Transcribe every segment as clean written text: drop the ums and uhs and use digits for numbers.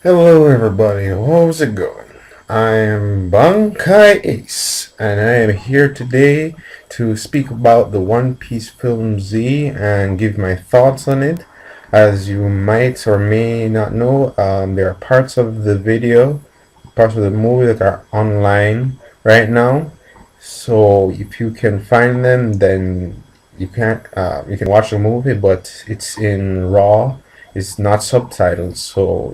Hello everybody, how's it going? I am Bankai Ace, and I am here today to speak about the One Piece film Z and give my thoughts on it. As you might or may not know, there are parts of the video, parts of the movie that are online right now. So if you can find them, then you can watch the movie, but it's in raw. It's not subtitled, so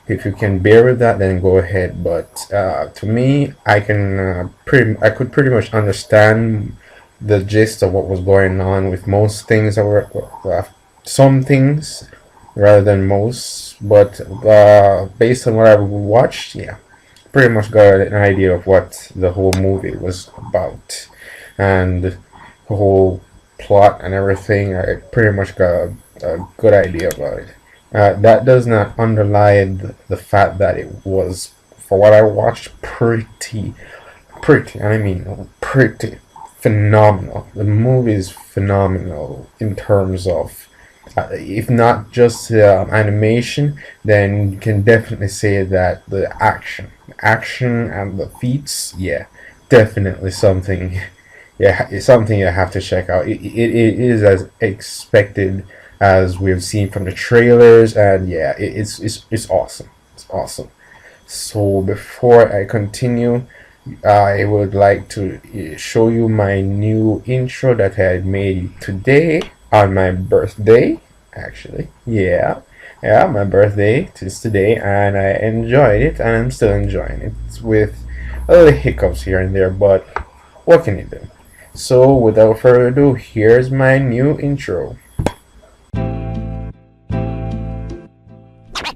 if you can bear with that, then go ahead. But to me, I could pretty much understand the gist of what was going on with most things that were some things rather than most. But based on what I've watched, yeah, pretty much got an idea of what the whole movie was about, and the whole plot and everything. I pretty much got a good idea about it. That does not underlie the fact that it was, for what I watched, I mean, pretty phenomenal. The movie is phenomenal in terms of, if not just animation, then you can definitely say that the action and the feats, yeah, definitely something. Yeah, it's something you have to check out. It is as expected as we've seen from the trailers, and yeah, it's awesome. It's awesome. So before I continue, I would like to show you my new intro that I made today on my birthday. Actually, yeah, my birthday is today, and I enjoyed it, and I'm still enjoying it with a little hiccups here and there, but what can you do? So without further ado, here's my new intro.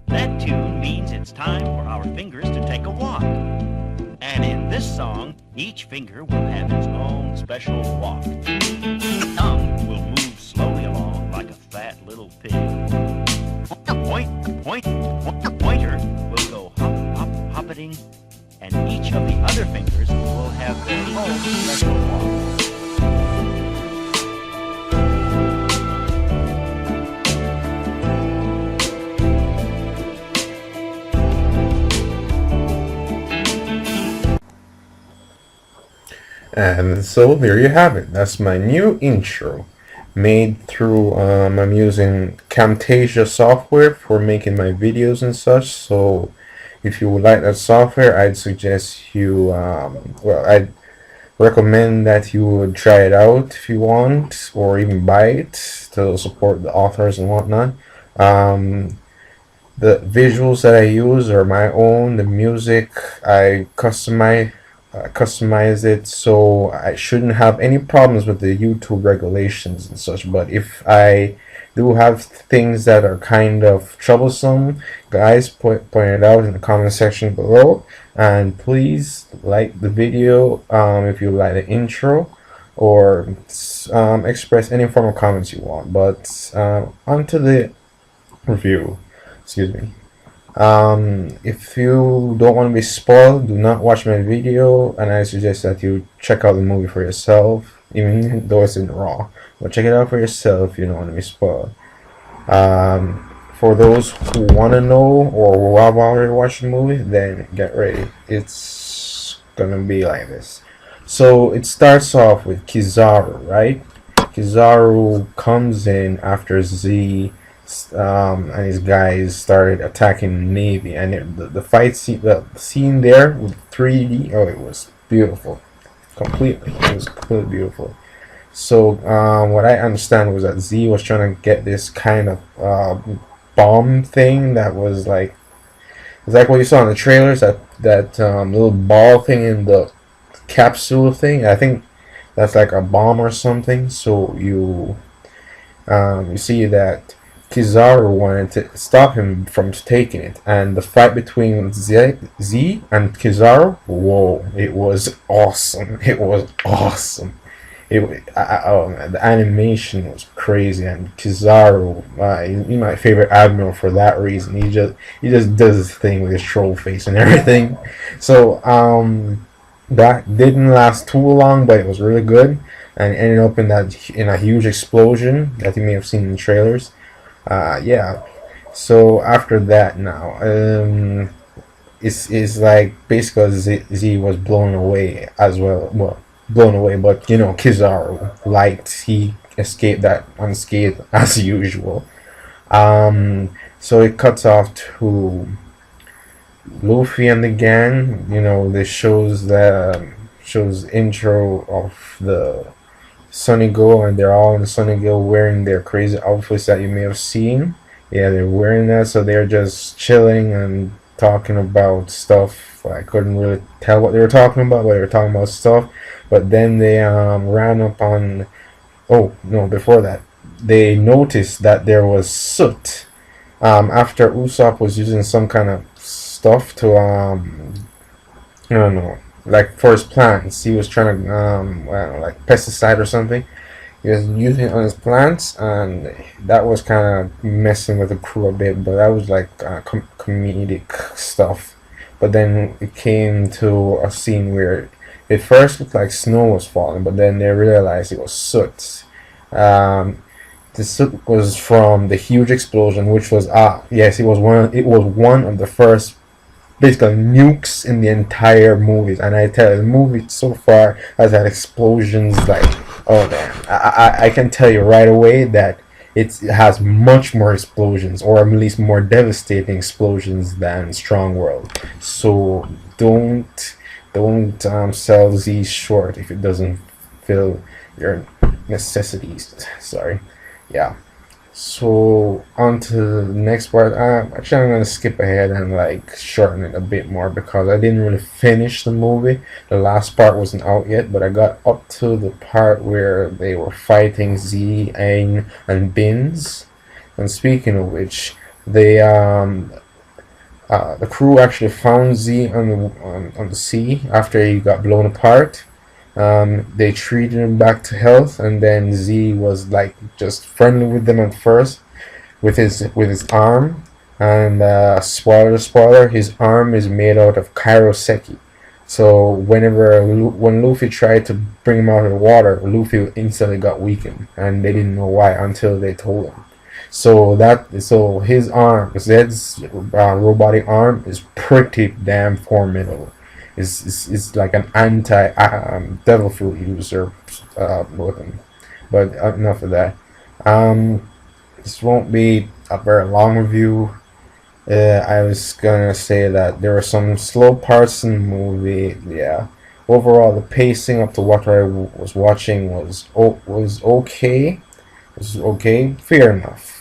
That tune means it's time for our fingers to take a walk. And in this song, each finger will have its own special walk. The thumb will move slowly along like a fat little pig. The pointer will go hop, hop, hoppeting, and each of the other fingers will have their own special walk. And so there you have it. That's my new intro, made through I'm using Camtasia software for making my videos and such. So if you would like that software, I'd suggest you I'd recommend that you would try it out if you want, or even buy it to support the authors and whatnot. The visuals that I use are my own. The music I customize it, so I shouldn't have any problems with the YouTube regulations and such. But if I do have things that are kind of troublesome, guys, point it out in the comment section below. And please like the video if you like the intro, or express any form of comments you want. But onto the review. Excuse me. If you don't want to be spoiled, do not watch my video, and I suggest that you check out the movie for yourself, even though it's in raw. But check it out for yourself if you don't want to be spoiled. For those who want to know or who have already watched the movie, then get ready. It's gonna be like this. So it starts off with Kizaru, right? Kizaru comes in after Z and his guys started attacking the Navy, and the fight scene, the scene there with 3D, oh, it was beautiful. It was completely beautiful. So what I understand was that Z was trying to get this kind of bomb thing that was like, it's like what you saw in the trailers, that little ball thing in the capsule thing. I think that's like a bomb or something. So you see that Kizaru wanted to stop him from taking it, and the fight between Z and Kizaru, whoa, it was awesome. It was awesome. Oh man, the animation was crazy, and Kizaru, he's my favorite admiral for that reason. He just does his thing with his troll face and everything. So that didn't last too long, but it was really good, and it ended up in a huge explosion that you may have seen in the trailers. Yeah. So after that, now it's like basically Z was blown away as well. Well, blown away, but Kizaru liked he escaped that unscathed as usual. So it cuts off to Luffy and the gang. This shows intro of the Sunny Go, and they're all in the Sunny Go wearing their crazy outfits that you may have seen. Yeah, they're wearing that, so they're just chilling and talking about stuff. I couldn't really tell what they were talking about, but they were talking about stuff. But then they ran up on. Oh no! Before that, they noticed that there was soot. After Usopp was using some kind of stuff to I don't know, like for his plants. He was trying to I don't know, like pesticide or something. He was using it on his plants, and that was kind of messing with the crew a bit. But that was like comedic stuff. But then it came to a scene where it first looked like snow was falling, but then they realized it was soot. Um, the soot was from the huge explosion, which was yes, it was one. It was one of the first basically nukes in the entire movies. And I tell you, the movie so far has had explosions like, oh man, I can tell you right away that it has much more explosions, or at least more devastating explosions than Strong World. So don't sell Z short if it doesn't fill your necessities. Sorry, yeah. So on to the next part. Actually, I'm gonna skip ahead and like shorten it a bit more because I didn't really finish the movie. The last part wasn't out yet, but I got up to the part where they were fighting Z, Aang, and Bins. And speaking of which, the crew actually found Z on the sea after he got blown apart. They treated him back to health, and then Z was like just friendly with them at first, with his arm. And spoiler, his arm is made out of kairoseki. So when Luffy tried to bring him out of the water, Luffy instantly got weakened, and they didn't know why until they told him. So his arm, Zed's robotic arm, is pretty damn formidable. Is like an anti devil fruit user weapon. But enough of that. This won't be a very long review. I was gonna say that there are some slow parts in the movie. Yeah. Overall, the pacing up to what I was watching was okay. Was okay, fair enough.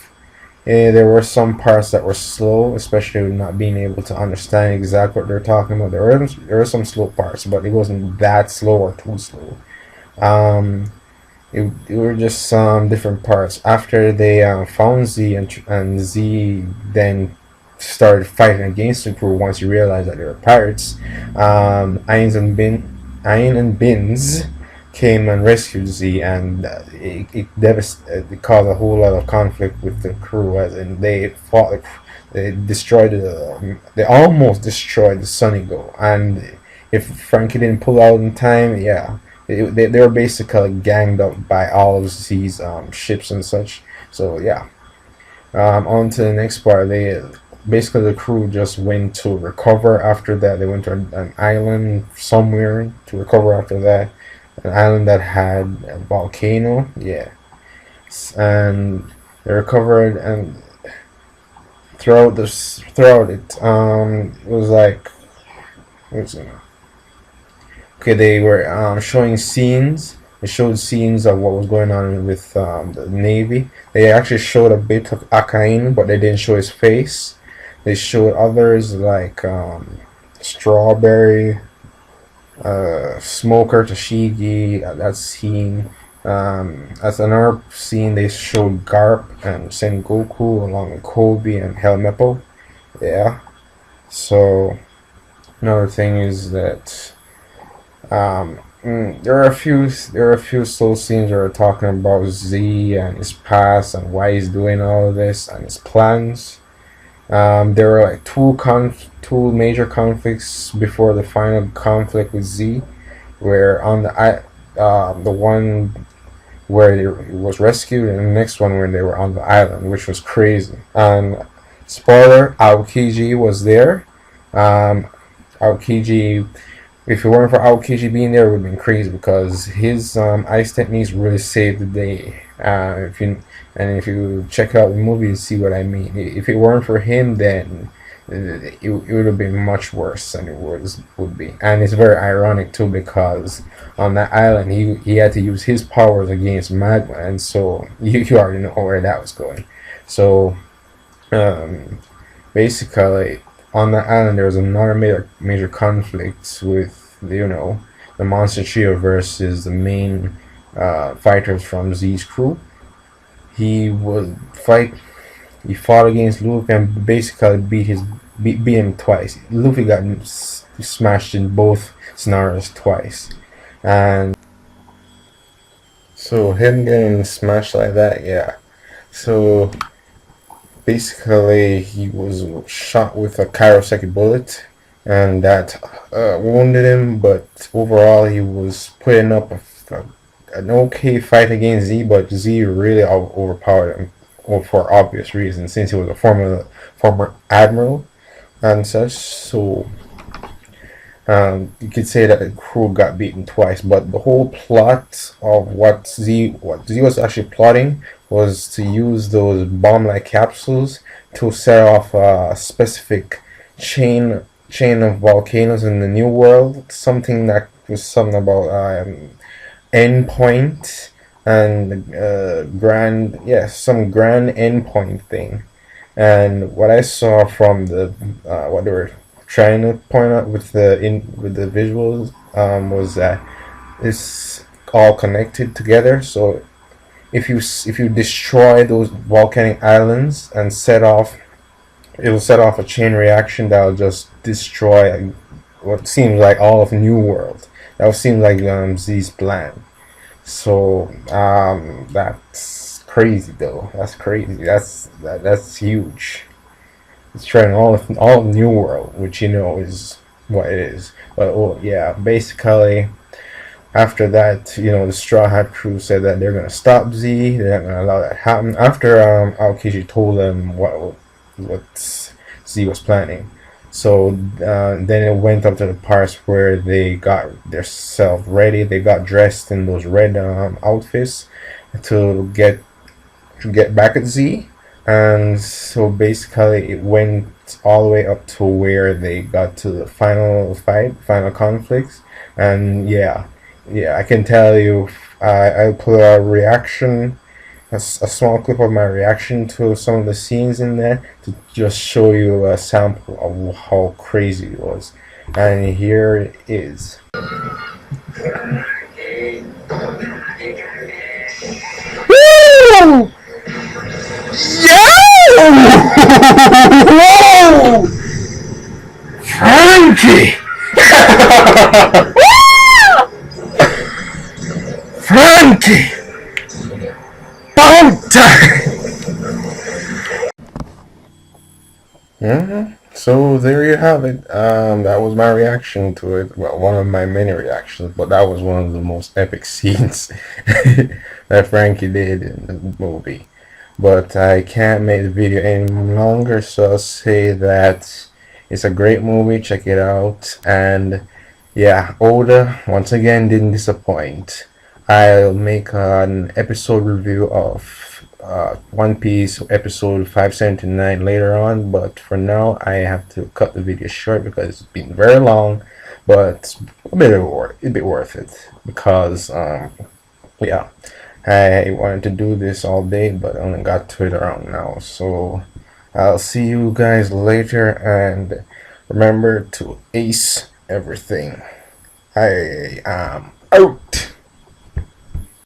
There were some parts that were slow, especially not being able to understand exactly what they're talking about. There were some slow parts, but it wasn't that slow or too slow. Um, it were just some different parts. After they found Z, and Z then started fighting against the crew once he realized that they were pirates. Ayn and Bins came and rescued Z, and it caused a whole lot of conflict with the crew, as in they fought. They almost destroyed the Sunny Go, and if Frankie didn't pull out in time, yeah, they were basically ganged up by all of Z's ships and such. So yeah, on to the next part. They basically the crew just went to recover after that. They went to an island somewhere to recover after that, an island that had a volcano. Yeah, and they recovered, and throughout it, it was like, okay, they were showing scenes. They showed scenes of what was going on with the Navy. They actually showed a bit of Akain, but they didn't show his face. They showed others like Strawberry, Smoker, Tashigi, that scene. As another scene, they showed Garp and Sengoku along with Kobe and Helmeppo. Yeah. So another thing is that there are a few slow scenes that are talking about Z and his past and why he's doing all of this and his plans. There were like two major conflicts before the final conflict with Z, where on the one where he was rescued, and the next one when they were on the island, which was crazy. And Spoiler: Aokiji was there. Um, Aokiji, if it weren't for Aokiji being there, it would have been crazy because his ice techniques really saved the day. If you check out the movie, you see what I mean. If it weren't for him, then it would have been much worse than it would be. And it's very ironic too because on that island he had to use his powers against magma, and so you already know where that was going. So um, basically, on that island there was another major conflict with the monster trio versus the main fighters from Z's crew. He would fight. He fought against Luffy and basically beat him twice. Luffy got smashed in both scenarios twice, and so him getting smashed like that, yeah. So basically, he was shot with a Kairoseki bullet, and that wounded him. But overall, he was putting up an okay fight against Z, but Z really overpowered him, for obvious reasons, since he was a former admiral and such. So you could say that the crew got beaten twice, but the whole plot of what Z was actually plotting was to use those bomb-like capsules to set off a specific chain of volcanoes in the New World. Something about endpoint and some grand endpoint thing. And what I saw from the what they were trying to point out with the visuals was that it's all connected together. So if you destroy those volcanic islands and it'll set off a chain reaction that'll just destroy what seems like all of New World. That seems like Z's plan. So that's crazy though. That's crazy. That's huge. It's trying all of New World, which is what it is. But oh yeah, basically after that, the Straw Hat crew said that they're gonna stop Z. They're not gonna allow that to happen. After Aokiji told them what Z was planning. So then it went up to the parts where they got themselves ready. They got dressed in those red outfits to get back at Z. And so basically it went all the way up to where they got to the final conflicts. And yeah, I can tell you, I'll put a reaction, a small clip of my reaction to some of the scenes in there to just show you a sample of how crazy it was. And here it is. Woo! Yo! Whoa! Frankie! Frankie! About time! So there you have it. That was my reaction to it. Well, one of my many reactions, but that was one of the most epic scenes that Frankie did in the movie. But I can't make the video any longer, so I'll say that it's a great movie. Check it out. And yeah, Oda once again didn't disappoint. I'll make an episode review of One Piece episode 579 later on, but for now I have to cut the video short because it's been very long, but a bit worth it because yeah, I wanted to do this all day, but I only got to it around now. So I'll see you guys later, and remember to ace everything. I am out.